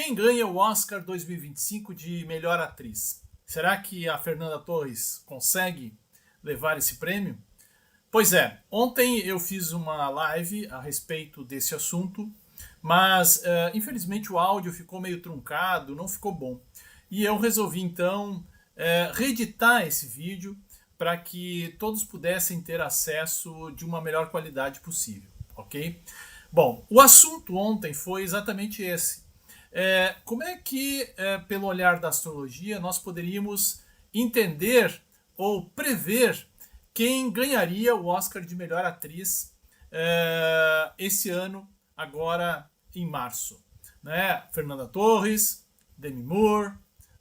Quem ganha o Oscar 2025 de melhor atriz? Será que a Fernanda Torres consegue levar esse prêmio? Pois é, ontem eu fiz uma live a respeito desse assunto, mas infelizmente o áudio ficou meio truncado, não ficou bom. E eu resolvi então reeditar esse vídeo para que todos pudessem ter acesso de uma melhor qualidade possível, ok? Bom, o assunto ontem foi exatamente esse. Como é que, pelo olhar da astrologia, nós poderíamos entender ou prever quem ganharia o Oscar de melhor atriz esse ano, agora em março? Né? Fernanda Torres, Demi Moore,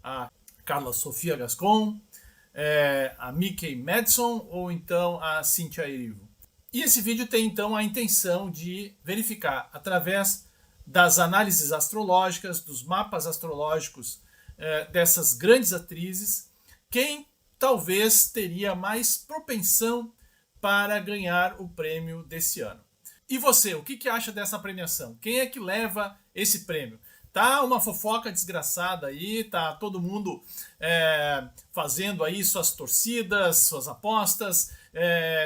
a Carla Sofia Gascon, a Mickey Madison ou então a Cynthia Erivo. E esse vídeo tem então a intenção de verificar, através das análises astrológicas, dos mapas astrológicos dessas grandes atrizes, quem talvez teria mais propensão para ganhar o prêmio desse ano. E você, o que acha dessa premiação? Quem é que leva esse prêmio? Tá uma fofoca desgraçada aí, tá todo mundo fazendo aí suas torcidas, suas apostas,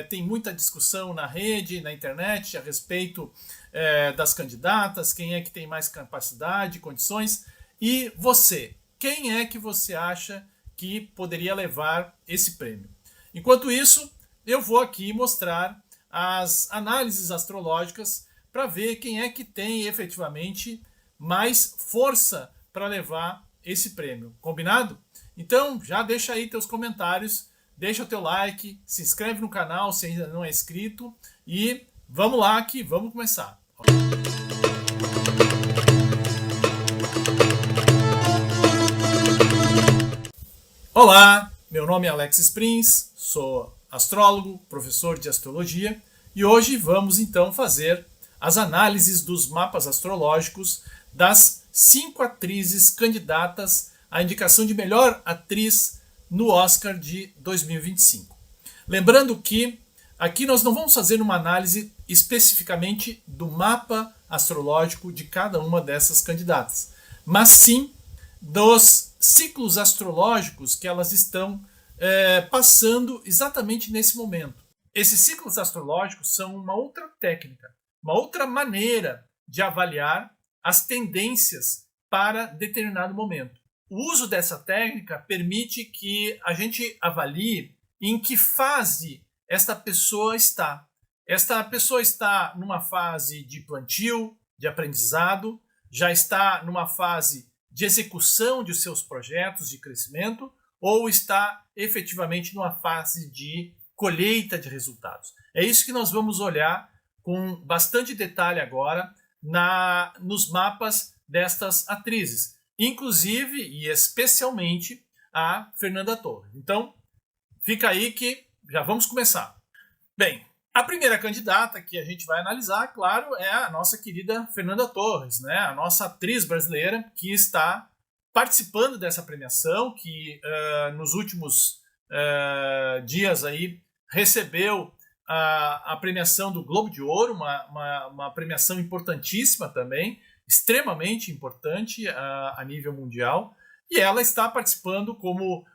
tem muita discussão na rede, na internet a respeito das candidatas, quem é que tem mais capacidade, condições. E você, quem é que você acha que poderia levar esse prêmio? Enquanto isso, eu vou aqui mostrar as análises astrológicas para ver quem é que tem efetivamente mais força para levar esse prêmio. Combinado? Então já deixa aí teus comentários, deixa o teu like, se inscreve no canal se ainda não é inscrito e vamos lá que vamos começar. Olá, meu nome é Alex Sprins, sou astrólogo, professor de astrologia e hoje vamos então fazer as análises dos mapas astrológicos das 5 atrizes candidatas à indicação de melhor atriz no Oscar de 2025. Lembrando que aqui nós não vamos fazer uma análise especificamente do mapa astrológico de cada uma dessas candidatas, mas sim dos ciclos astrológicos que elas estão passando exatamente nesse momento. Esses ciclos astrológicos são uma outra técnica, uma outra maneira de avaliar as tendências para determinado momento. O uso dessa técnica permite que a gente avalie em que fase esta pessoa está. Esta pessoa está numa fase de plantio, de aprendizado, já está numa fase de execução de seus projetos de crescimento ou está efetivamente numa fase de colheita de resultados. É isso que nós vamos olhar com bastante detalhe agora nos mapas destas atrizes, inclusive e especialmente a Fernanda Torres. Então, fica aí que já vamos começar. Bem, a primeira candidata que a gente vai analisar, claro, é a nossa querida Fernanda Torres, né? A nossa atriz brasileira que está participando dessa premiação, que nos últimos dias aí recebeu a premiação do Globo de Ouro, uma premiação importantíssima também, extremamente importante a nível mundial, e ela está participando como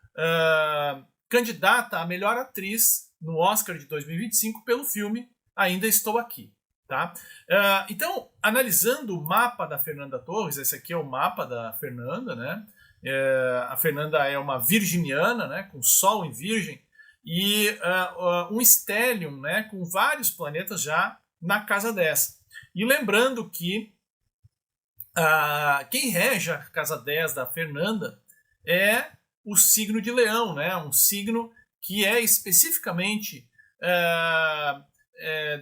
candidata a melhor atriz no Oscar de 2025 pelo filme Ainda Estou Aqui. Tá? Então, analisando o mapa da Fernanda Torres, esse aqui é o mapa da Fernanda, né? A Fernanda é uma virginiana, né? Com Sol em Virgem, e um stellium, né, com vários planetas já na casa 10. E lembrando que quem rege a casa 10 da Fernanda é o signo de Leão, né, um signo que é especificamente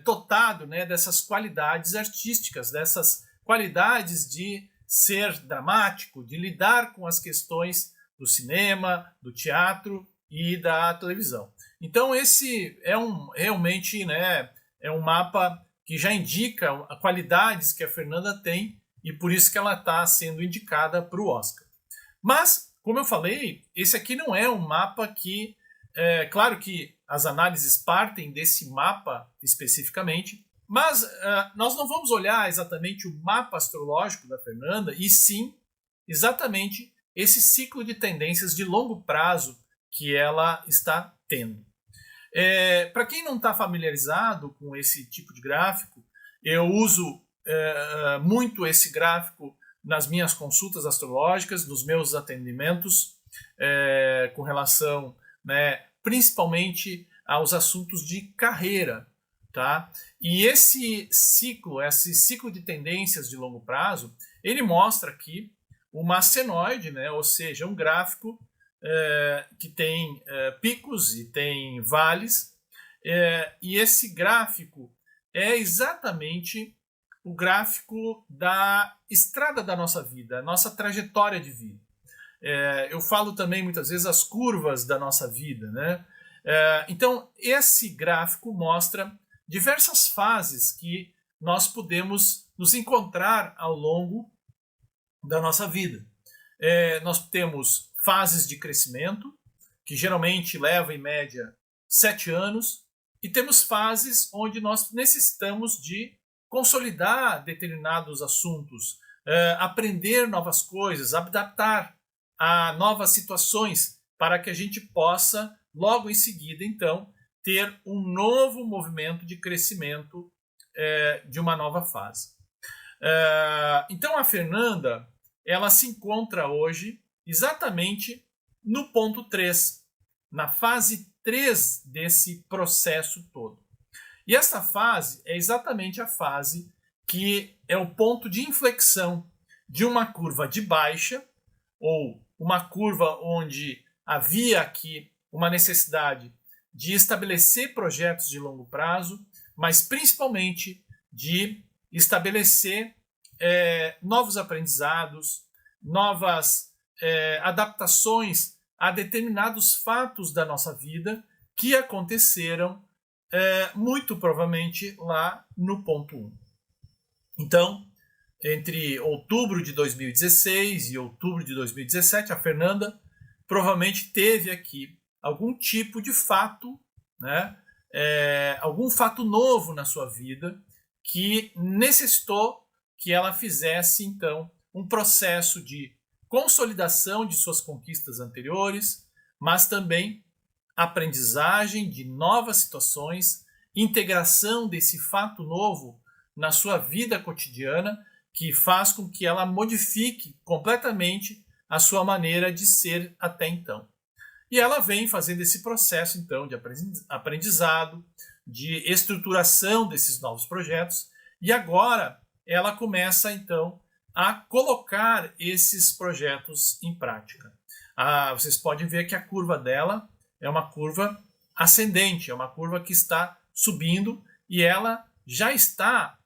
dotado, né, dessas qualidades artísticas, dessas qualidades de ser dramático, de lidar com as questões do cinema, do teatro e da televisão. Então esse é realmente, né, é um mapa que já indica as qualidades que a Fernanda tem e por isso que ela está sendo indicada para o Oscar. Mas, como eu falei, esse aqui não é um mapa que, claro que as análises partem desse mapa especificamente, mas nós não vamos olhar exatamente o mapa astrológico da Fernanda, e sim exatamente esse ciclo de tendências de longo prazo que ela está tendo. Para quem não está familiarizado com esse tipo de gráfico, eu uso muito esse gráfico nas minhas consultas astrológicas, nos meus atendimentos, com relação, né, principalmente aos assuntos de carreira. Tá? E esse ciclo de tendências de longo prazo, ele mostra aqui uma senoide, né? Ou seja, um gráfico que tem picos e tem vales, e esse gráfico é exatamente o gráfico da estrada da nossa vida, nossa trajetória de vida. Eu falo também muitas vezes as curvas da nossa vida, né? Então, esse gráfico mostra diversas fases que nós podemos nos encontrar ao longo da nossa vida. Nós temos fases de crescimento, que geralmente levam em média 7 anos, e temos fases onde nós necessitamos de consolidar determinados assuntos, aprender novas coisas, adaptar a novas situações, para que a gente possa, logo em seguida, então, ter um novo movimento de crescimento de uma nova fase. Então a Fernanda, ela se encontra hoje exatamente no ponto 3, na fase 3 desse processo todo. E essa fase é exatamente a fase que é o ponto de inflexão de uma curva de baixa, ou uma curva onde havia aqui uma necessidade de estabelecer projetos de longo prazo, mas principalmente de estabelecer novos aprendizados, novas adaptações a determinados fatos da nossa vida que aconteceram muito provavelmente lá no ponto 1. Então, entre outubro de 2016 e outubro de 2017, a Fernanda provavelmente teve aqui algum tipo de fato, né, algum fato novo na sua vida que necessitou que ela fizesse, então, um processo de consolidação de suas conquistas anteriores, mas também aprendizagem de novas situações, integração desse fato novo na sua vida cotidiana, que faz com que ela modifique completamente a sua maneira de ser até então. E ela vem fazendo esse processo, então, de aprendizado, de estruturação desses novos projetos, e agora ela começa, então, a colocar esses projetos em prática. Vocês podem ver que a curva dela é uma curva ascendente, é uma curva que está subindo e ela já está,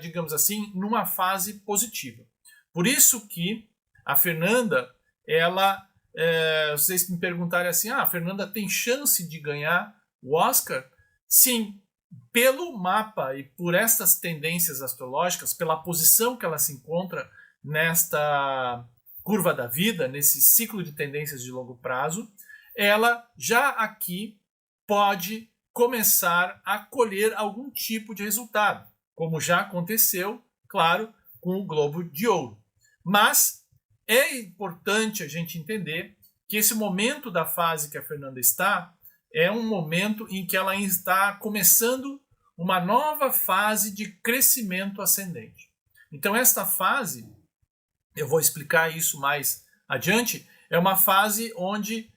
digamos assim, numa fase positiva. Por isso que a Fernanda, ela... vocês me perguntarem assim, a Fernanda tem chance de ganhar o Oscar? Sim, pelo mapa e por estas tendências astrológicas, pela posição que ela se encontra nesta curva da vida, nesse ciclo de tendências de longo prazo, ela já aqui pode começar a colher algum tipo de resultado, como já aconteceu, claro, com o Globo de Ouro. Mas é importante a gente entender que esse momento da fase que a Fernanda está é um momento em que ela está começando uma nova fase de crescimento ascendente. Então, esta fase, eu vou explicar isso mais adiante, é uma fase onde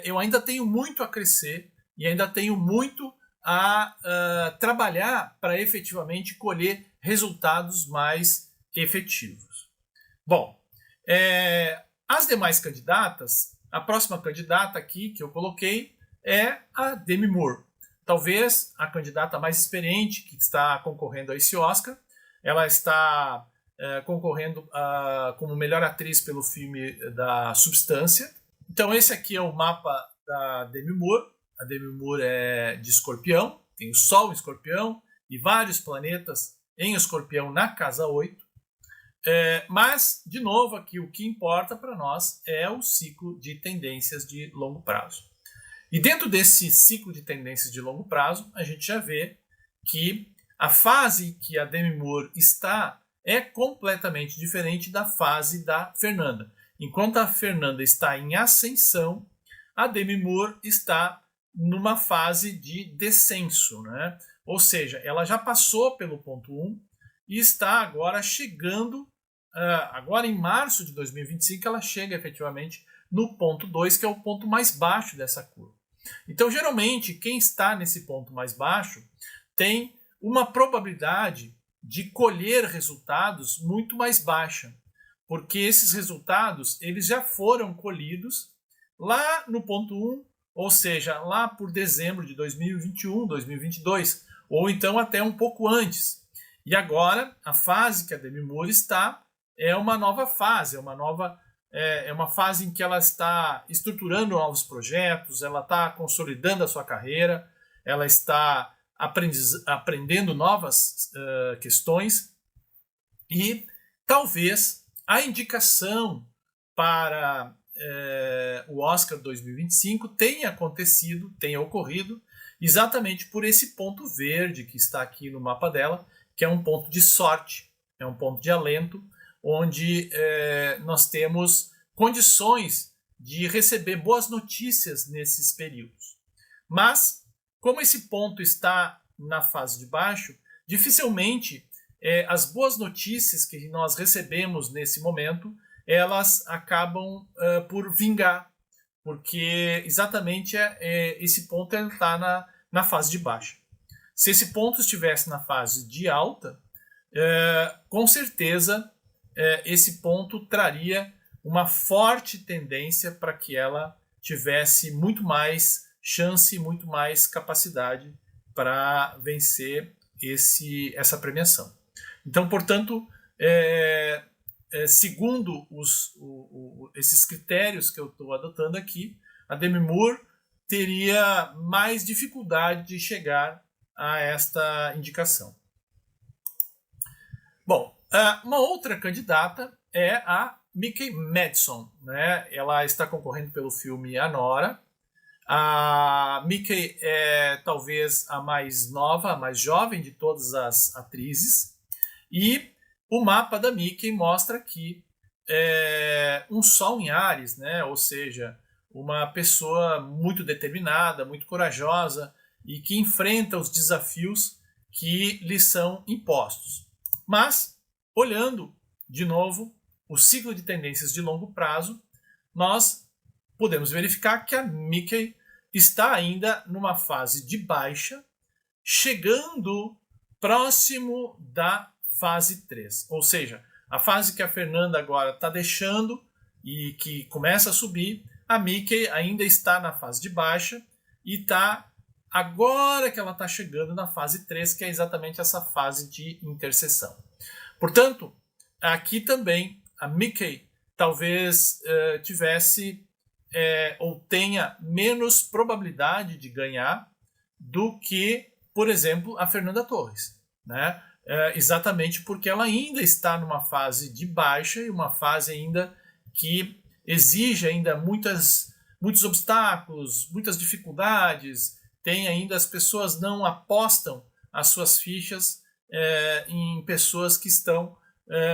eu ainda tenho muito a crescer e ainda tenho muito a trabalhar para efetivamente colher resultados mais efetivos. Bom, as demais candidatas, a próxima candidata aqui que eu coloquei é a Demi Moore. Talvez a candidata mais experiente que está concorrendo a esse Oscar. Ela está concorrendo como melhor atriz pelo filme da Substância. Então esse aqui é o mapa da Demi Moore. A Demi Moore é de Escorpião, tem o Sol em Escorpião e vários planetas em Escorpião na casa 8. Mas, de novo, aqui o que importa para nós é o ciclo de tendências de longo prazo. E dentro desse ciclo de tendências de longo prazo, a gente já vê que a fase que a Demi Moore está é completamente diferente da fase da Fernanda. Enquanto a Fernanda está em ascensão, a Demi Moore está numa fase de descenso, né? Ou seja, ela já passou pelo ponto 1 e está agora chegando, agora em março de 2025, ela chega efetivamente no ponto 2, que é o ponto mais baixo dessa curva. Então, geralmente, quem está nesse ponto mais baixo tem uma probabilidade de colher resultados muito mais baixa, porque esses resultados eles já foram colhidos lá no ponto 1, ou seja, lá por dezembro de 2021, 2022, ou então até um pouco antes. E agora, a fase que a Demi Moore está é uma nova fase, é uma fase em que ela está estruturando novos projetos, ela está consolidando a sua carreira, ela está aprendendo novas questões e talvez a indicação para o Oscar 2025 tenha ocorrido exatamente por esse ponto verde que está aqui no mapa dela, que é um ponto de sorte, é um ponto de alento, onde nós temos condições de receber boas notícias nesses períodos. Mas, como esse ponto está na fase de baixo, dificilmente as boas notícias que nós recebemos nesse momento, elas acabam por vingar, porque exatamente esse ponto está na fase de baixa. Se esse ponto estivesse na fase de alta, com certeza esse ponto traria uma forte tendência para que ela tivesse muito mais chance, muito mais capacidade para vencer essa premiação. Então, portanto, segundo esses critérios que eu estou adotando aqui, a Demi Moore teria mais dificuldade de chegar a esta indicação. Bom, uma outra candidata é a Mikey Madison, né? Ela está concorrendo pelo filme Anora. A Mikey é talvez a mais nova, a mais jovem de todas as atrizes. E o mapa da Mikey mostra aqui um sol em Áries, né? Ou seja, uma pessoa muito determinada, muito corajosa e que enfrenta os desafios que lhe são impostos. Mas, olhando de novo o ciclo de tendências de longo prazo, nós podemos verificar que a Mikey está ainda numa fase de baixa, chegando próximo da fase 3. Ou seja, a fase que a Fernanda agora está deixando e que começa a subir, a Mikey ainda está na fase de baixa e está agora que ela está chegando na fase 3, que é exatamente essa fase de interseção. Portanto, aqui também a Mikey talvez tivesse ou tenha menos probabilidade de ganhar do que, por exemplo, a Fernanda Torres, né? Exatamente porque ela ainda está numa fase de baixa e uma fase ainda que exige ainda muitos obstáculos, muitas dificuldades, tem ainda as pessoas não apostam as suas fichas em pessoas que estão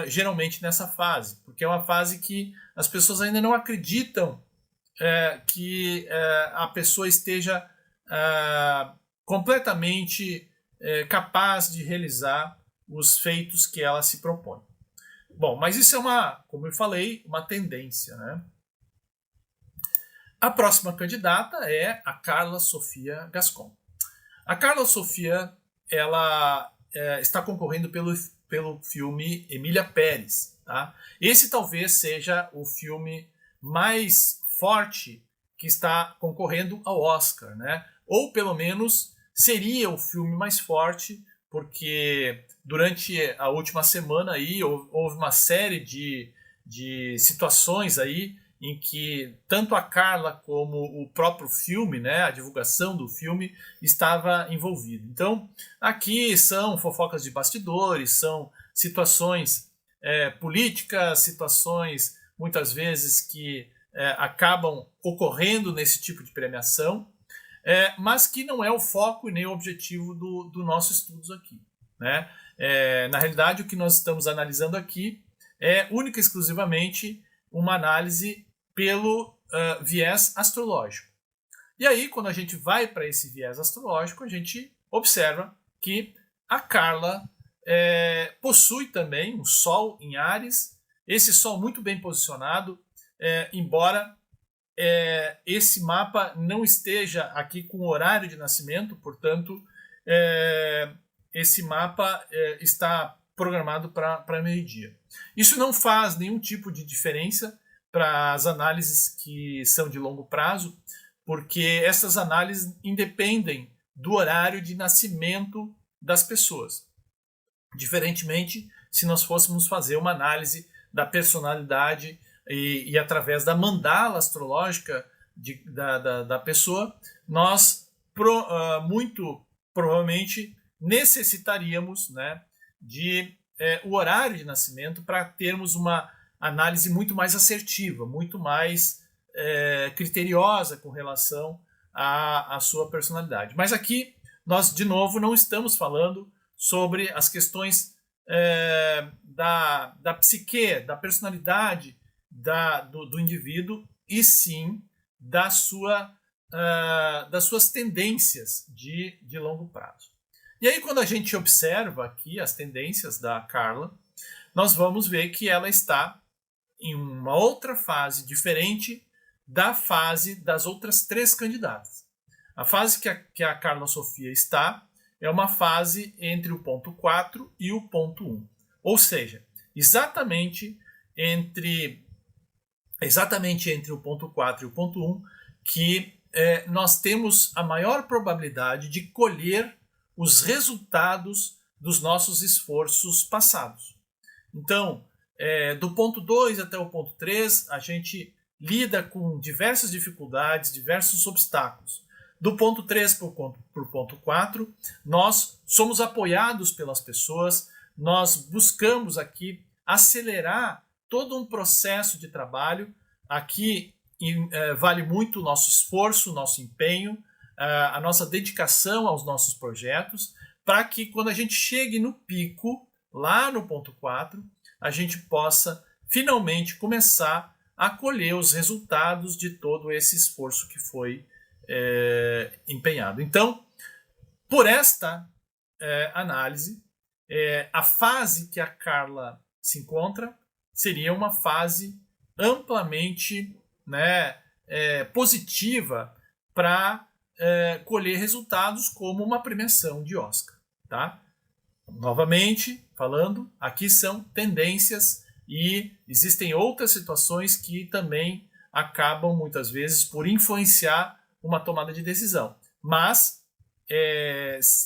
geralmente nessa fase, porque é uma fase que as pessoas ainda não acreditam que a pessoa esteja completamente capaz de realizar os feitos que ela se propõe. Bom, mas isso é como eu falei, uma tendência, né? A próxima candidata é a Carla Sofia Gascon. A Carla Sofia, ela está concorrendo pelo filme Emília Pérez, tá? Esse talvez seja o filme mais forte que está concorrendo ao Oscar, né? Ou pelo menos seria o filme mais forte, porque durante a última semana aí houve uma série de situações aí em que tanto a Carla como o próprio filme, né, a divulgação do filme, estava envolvido. Então, aqui são fofocas de bastidores, são situações políticas, situações muitas vezes que acabam ocorrendo nesse tipo de premiação, mas que não é o foco e nem o objetivo do nosso estudo aqui, né? Na realidade, o que nós estamos analisando aqui é única e exclusivamente uma análise pelo viés astrológico. E aí, quando a gente vai para esse viés astrológico, a gente observa que a Carla possui também um Sol em Áries, esse Sol muito bem posicionado, embora esse mapa não esteja aqui com o horário de nascimento, portanto, esse mapa está programado para meio-dia. Isso não faz nenhum tipo de diferença para as análises que são de longo prazo, porque essas análises independem do horário de nascimento das pessoas. Diferentemente, se nós fôssemos fazer uma análise da personalidade e através da mandala astrológica da pessoa, nós muito provavelmente necessitaríamos, né, de o horário de nascimento para termos uma análise muito mais assertiva, muito mais criteriosa com relação à sua personalidade. Mas aqui nós, de novo, não estamos falando sobre as questões da psique, da personalidade do indivíduo, e sim das suas tendências de longo prazo. E aí, quando a gente observa aqui as tendências da Carla, nós vamos ver que ela está em uma outra fase diferente da fase das outras 3 candidatas. A fase que a Carla Sofia está é uma fase entre o ponto 4 e o ponto 1. Ou seja, exatamente entre o ponto 4 e o ponto 1 que nós temos a maior probabilidade de colher os resultados dos nossos esforços passados. Então, do ponto 2 até o ponto 3, a gente lida com diversas dificuldades, diversos obstáculos. Do ponto 3 para o ponto 4, nós somos apoiados pelas pessoas, nós buscamos aqui acelerar todo um processo de trabalho. Aqui vale muito o nosso esforço, o nosso empenho, a nossa dedicação aos nossos projetos, para que quando a gente chegue no pico, lá no ponto 4, a gente possa finalmente começar a colher os resultados de todo esse esforço que foi empenhado. Então, por esta análise, a fase que a Carla se encontra seria uma fase amplamente, né, positiva para colher resultados como uma premiação de Oscar. Tá? Novamente, falando, aqui são tendências e existem outras situações que também acabam muitas vezes por influenciar uma tomada de decisão. Mas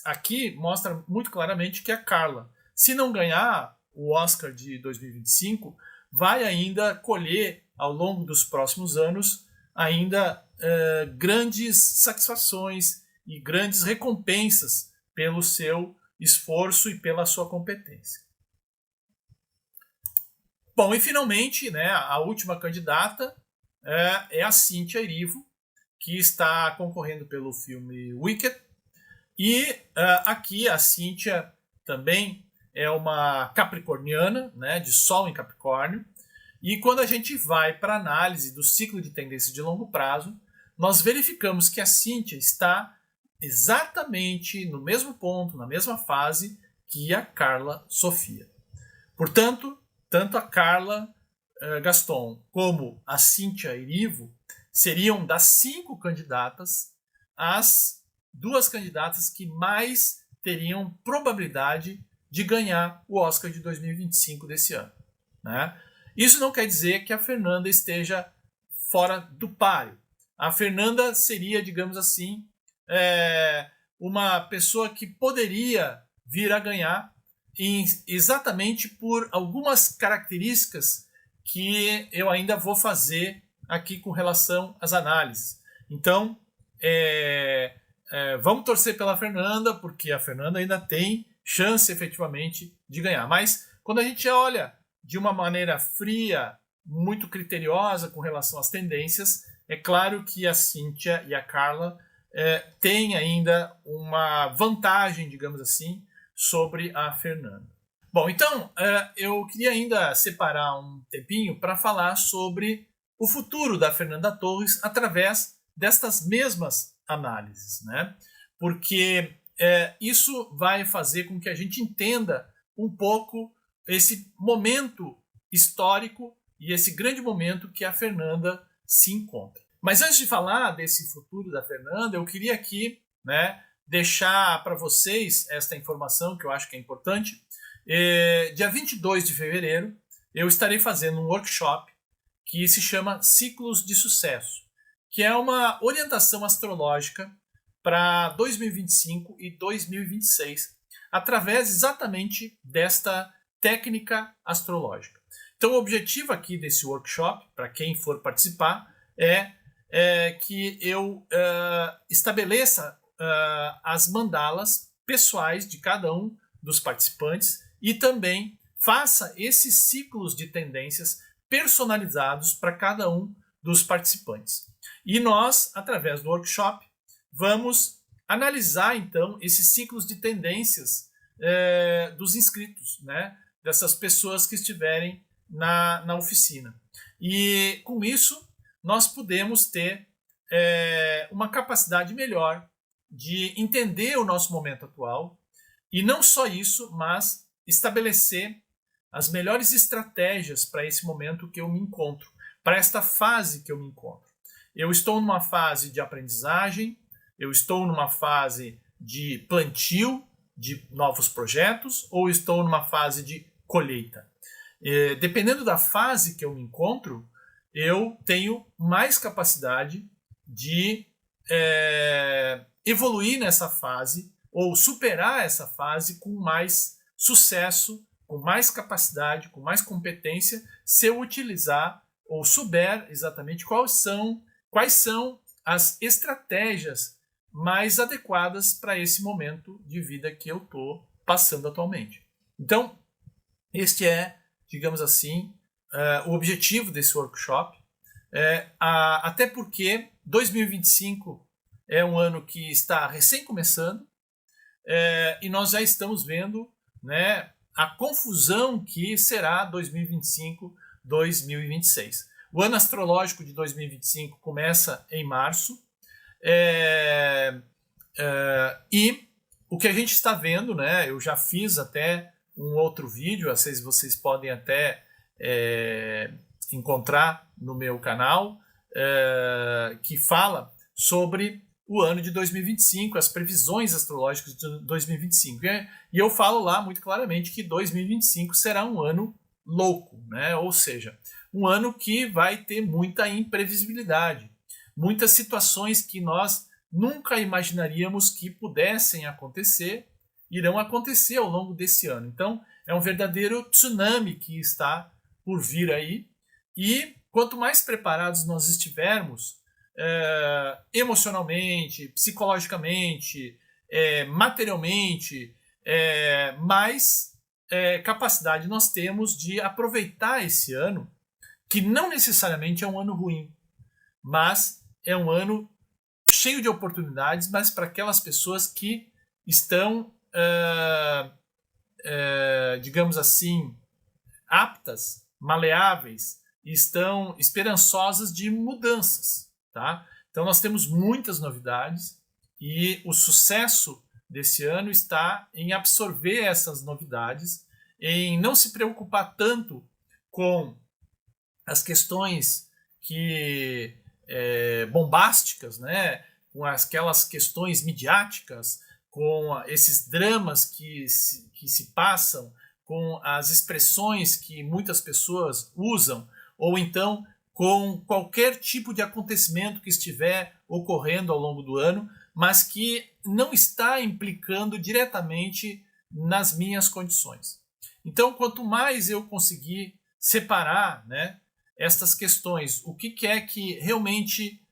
aqui mostra muito claramente que a Carla, se não ganhar o Oscar de 2025, vai ainda colher ao longo dos próximos anos ainda grandes satisfações e grandes recompensas pelo seu esforço e pela sua competência. Bom, e finalmente, né, a última candidata é a Cynthia Erivo, que está concorrendo pelo filme Wicked. E aqui a Cynthia também é uma capricorniana, né, de Sol em Capricórnio. E quando a gente vai para a análise do ciclo de tendência de longo prazo, nós verificamos que a Cynthia está exatamente no mesmo ponto, na mesma fase que a Carla Sofia. Portanto, tanto a Carla Gaston como a Cynthia Erivo seriam, das 5 candidatas, as 2 candidatas que mais teriam probabilidade de ganhar o Oscar de 2025 desse ano. Né? Isso não quer dizer que a Fernanda esteja fora do páreo. A Fernanda seria, digamos assim, uma pessoa que poderia vir a ganhar exatamente por algumas características que eu ainda vou fazer aqui com relação às análises. Então, vamos torcer pela Fernanda, porque a Fernanda ainda tem chance efetivamente de ganhar. Mas quando a gente olha de uma maneira fria, muito criteriosa com relação às tendências, é claro que a Cynthia e a Carla têm ainda uma vantagem, digamos assim, sobre a Fernanda. Bom, então eu queria ainda separar um tempinho para falar sobre o futuro da Fernanda Torres através destas mesmas análises, né? Porque isso vai fazer com que a gente entenda um pouco esse momento histórico e esse grande momento que a Fernanda se encontra. Mas antes de falar desse futuro da Fernanda, eu queria aqui, né, deixar para vocês esta informação que eu acho que é importante. Dia 22 de fevereiro, eu estarei fazendo um workshop que se chama Ciclos de Sucesso, que é uma orientação astrológica para 2025 e 2026, através exatamente desta técnica astrológica. Então, o objetivo aqui desse workshop, para quem for participar, é que eu estabeleça as mandalas pessoais de cada um dos participantes e também faça esses ciclos de tendências personalizados para cada um dos participantes. E nós, através do workshop, vamos analisar então esses ciclos de tendências dos inscritos, né? Dessas pessoas que estiverem na oficina. E com isso nós podemos ter uma capacidade melhor de entender o nosso momento atual e não só isso, mas estabelecer as melhores estratégias para esse momento que eu me encontro, para esta fase que eu me encontro. Eu estou numa fase de aprendizagem, eu estou numa fase de plantio de novos projetos ou estou numa fase de colheita. Dependendo da fase que eu me encontro, eu tenho mais capacidade de evoluir nessa fase ou superar essa fase com mais sucesso, com mais capacidade, com mais competência, se eu utilizar ou souber exatamente quais são as estratégias mais adequadas para esse momento de vida que eu estou passando atualmente. Então, este é, digamos assim, o objetivo desse workshop, até porque 2025 é um ano que está recém começando e nós já estamos vendo, né, a confusão que será 2025-2026. O ano astrológico de 2025 começa em março e o que a gente está vendo, né, eu já fiz até um outro vídeo, vocês podem até encontrar no meu canal, que fala sobre o ano de 2025, as previsões astrológicas de 2025. E eu falo lá muito claramente que 2025 será um ano louco, né? Ou seja, um ano que vai ter muita imprevisibilidade, muitas situações que nós nunca imaginaríamos que pudessem acontecer, irão acontecer ao longo desse ano. Então, é um verdadeiro tsunami que está por vir aí, e quanto mais preparados nós estivermos emocionalmente, psicologicamente, materialmente, mais capacidade nós temos de aproveitar esse ano, que não necessariamente é um ano ruim, mas é um ano cheio de oportunidades, mas para aquelas pessoas que estão, digamos assim, aptas, maleáveis, estão esperançosas de mudanças, tá? Então nós temos muitas novidades e o sucesso desse ano está em absorver essas novidades, em não se preocupar tanto com as questões que bombásticas, né? Com aquelas questões midiáticas, com esses dramas que se passam, com as expressões que muitas pessoas usam, ou então com qualquer tipo de acontecimento que estiver ocorrendo ao longo do ano, mas que não está implicando diretamente nas minhas condições. Então, quanto mais eu conseguir separar, né, estas questões, o que é que realmente,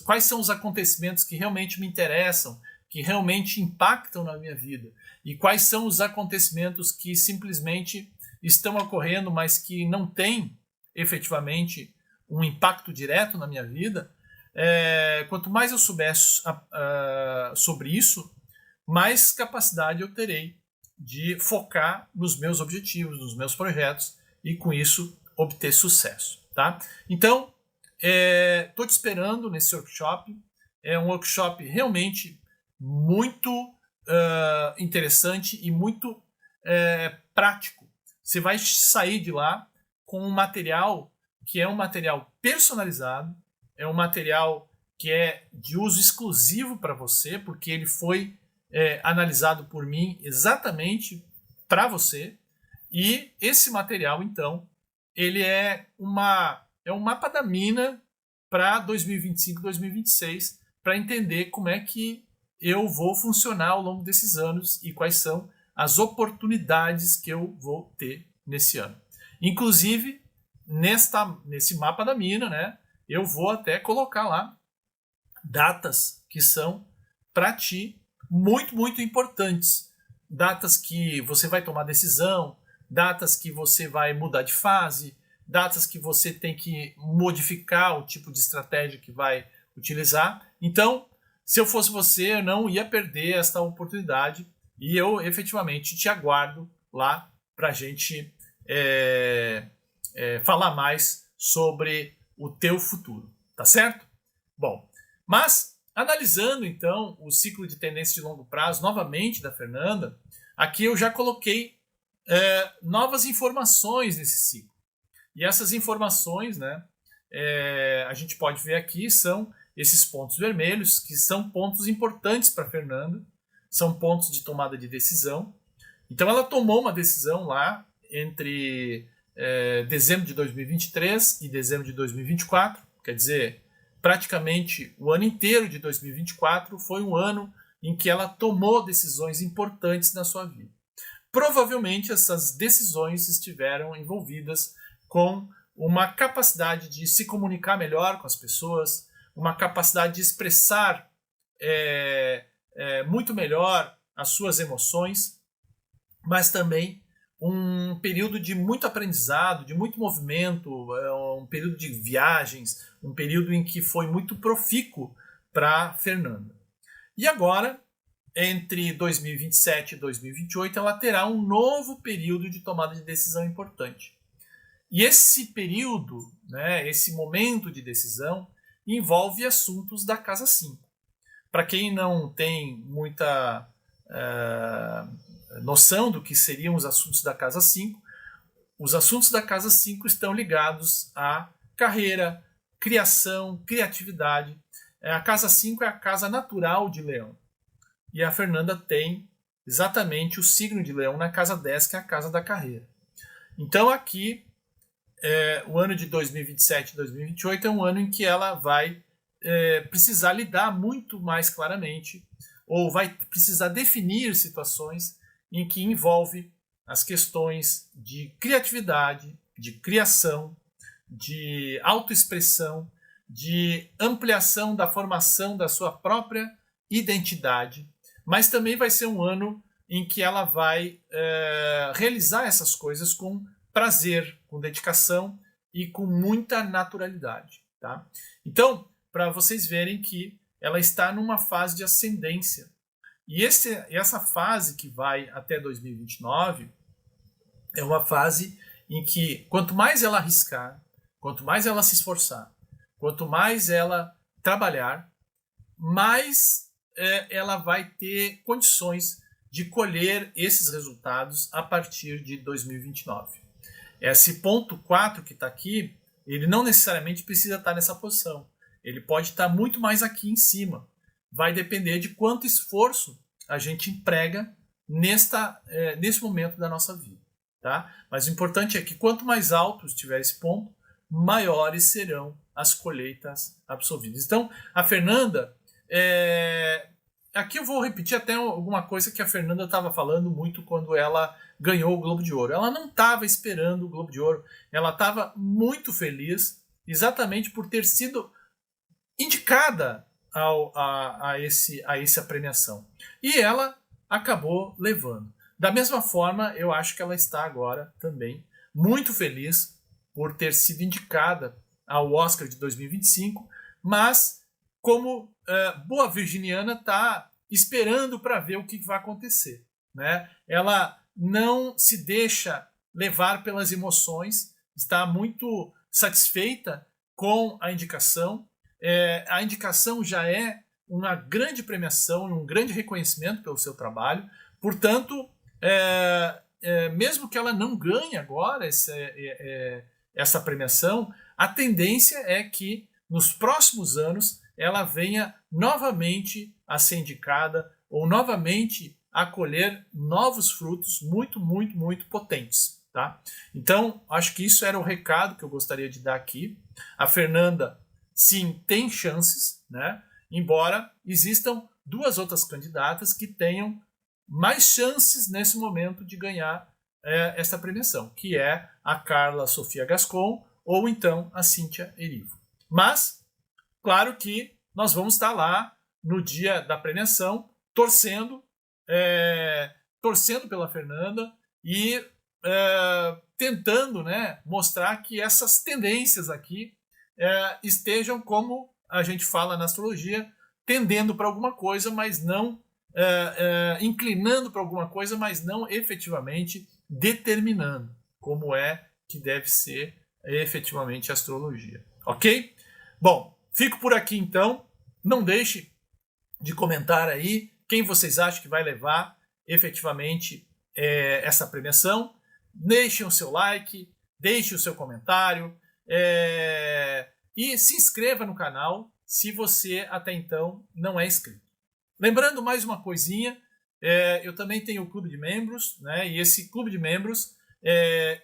quais são os acontecimentos que realmente me interessam, que realmente impactam na minha vida, e quais são os acontecimentos que simplesmente estão ocorrendo, mas que não têm efetivamente um impacto direto na minha vida, quanto mais eu souber sobre isso, mais capacidade eu terei de focar nos meus objetivos, nos meus projetos e com isso obter sucesso, tá? Então, estou te esperando nesse workshop. É um workshop realmente muito interessante e muito prático. Você vai sair de lá com um material que é um material personalizado, é um material que é de uso exclusivo para você, porque ele foi analisado por mim exatamente para você. E esse material, então, ele é um mapa da mina para 2025, 2026, para entender como é que eu vou funcionar ao longo desses anos e quais são as oportunidades que eu vou ter nesse ano. Inclusive, nesse mapa da mina, né, eu vou até colocar lá datas que são para ti muito, muito importantes. Datas que você vai tomar decisão, datas que você vai mudar de fase, datas que você tem que modificar o tipo de estratégia que vai utilizar. Então, se eu fosse você, eu não ia perder esta oportunidade e eu efetivamente te aguardo lá para a gente falar mais sobre o teu futuro, tá certo? Bom, mas analisando então o ciclo de tendência de longo prazo novamente da Fernanda, aqui eu já coloquei novas informações nesse ciclo. E essas informações, né, a gente pode ver aqui, são esses pontos vermelhos, que são pontos importantes para a Fernanda, são pontos de tomada de decisão. Então ela tomou uma decisão lá entre dezembro de 2023 e dezembro de 2024, quer dizer, praticamente o ano inteiro de 2024 foi um ano em que ela tomou decisões importantes na sua vida. Provavelmente essas decisões estiveram envolvidas com uma capacidade de se comunicar melhor com as pessoas, uma capacidade de expressar muito melhor as suas emoções, mas também um período de muito aprendizado, de muito movimento, um período de viagens, um período em que foi muito profícuo para Fernanda. E agora, entre 2027 e 2028, ela terá um novo período de tomada de decisão importante. E esse período, né, esse momento de decisão, envolve assuntos da Casa 5. Para quem não tem muita noção do que seriam os assuntos da Casa 5, os assuntos da Casa 5 estão ligados à carreira, criação, criatividade. A Casa 5 é a casa natural de Leão. E a Fernanda tem exatamente o signo de Leão na Casa 10, que é a casa da carreira. Então aqui, o ano de 2027 e 2028 é um ano em que ela vai precisar lidar muito mais claramente, ou vai precisar definir situações em que envolve as questões de criatividade, de criação, de autoexpressão, de ampliação da formação da sua própria identidade, mas também vai ser um ano em que ela vai realizar essas coisas com prazer, com dedicação e com muita naturalidade. Tá? Então, para vocês verem que ela está numa fase de ascendência. E essa fase que vai até 2029 é uma fase em que quanto mais ela arriscar, quanto mais ela se esforçar, quanto mais ela trabalhar, mais ela vai ter condições de colher esses resultados a partir de 2029. Esse ponto 4 que está aqui, ele não necessariamente precisa estar nessa posição. Ele pode estar muito mais aqui em cima. Vai depender de quanto esforço a gente emprega nesse momento da nossa vida. Tá? Mas o importante é que quanto mais alto estiver esse ponto, maiores serão as colheitas absorvidas. Então, a Fernanda... Aqui eu vou repetir até alguma coisa que a Fernanda estava falando muito quando ela ganhou o Globo de Ouro. Ela não estava esperando o Globo de Ouro. Ela estava muito feliz exatamente por ter sido indicada a essa premiação. E ela acabou levando. Da mesma forma, eu acho que ela está agora também muito feliz por ter sido indicada ao Oscar de 2025, mas como boa virginiana está esperando para ver o que vai acontecer. né? Ela não se deixa levar pelas emoções, está muito satisfeita com a indicação. A indicação já é uma grande premiação, um grande reconhecimento pelo seu trabalho. Portanto, mesmo que ela não ganhe agora essa premiação, a tendência é que nos próximos anos ela venha novamente a ser indicada ou novamente a colher novos frutos muito, muito, muito potentes. Tá? Então, acho que isso era o recado que eu gostaria de dar aqui. A Fernanda, sim, tem chances, né? Embora existam duas outras candidatas que tenham mais chances nesse momento de ganhar essa premiação, que é a Carla Sofia Gascon ou então a Cíntia Erivo. Mas, claro que nós vamos estar lá no dia da premiação, torcendo pela Fernanda e tentando, né, mostrar que essas tendências aqui estejam, como a gente fala na astrologia, tendendo para alguma coisa, mas não inclinando para alguma coisa, mas não efetivamente determinando como é que deve ser efetivamente a astrologia. Ok? Bom, fico por aqui então. Não deixe de comentar aí quem vocês acham que vai levar efetivamente essa premiação. Deixem o seu like, deixe o seu comentário e se inscreva no canal se você até então não é inscrito. Lembrando mais uma coisinha, eu também tenho o clube de membros, né, e esse clube de membros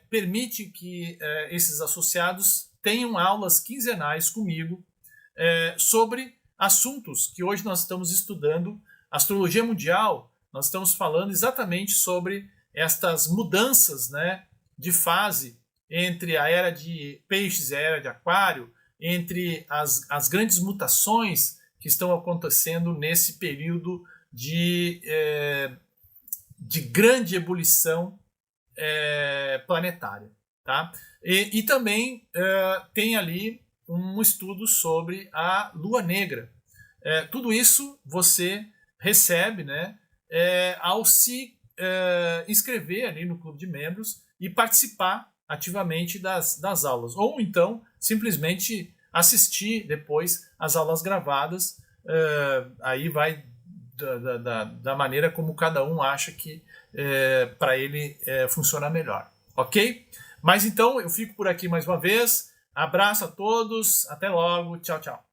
permite que esses associados tenham aulas quinzenais comigo sobre assuntos que hoje nós estamos estudando. Astrologia mundial, nós estamos falando exatamente sobre estas mudanças, né, de fase entre a era de peixes e a era de aquário, entre as grandes mutações que estão acontecendo nesse período de grande ebulição planetária. Tá? E também tem ali um estudo sobre a Lua Negra. Tudo isso você recebe, né, ao se inscrever ali no clube de membros e participar ativamente das aulas. Ou então, simplesmente assistir depois as aulas gravadas. Aí vai da maneira como cada um acha que para ele funciona melhor. Ok? Mas então, eu fico por aqui mais uma vez. Abraço a todos. Até logo. Tchau, tchau.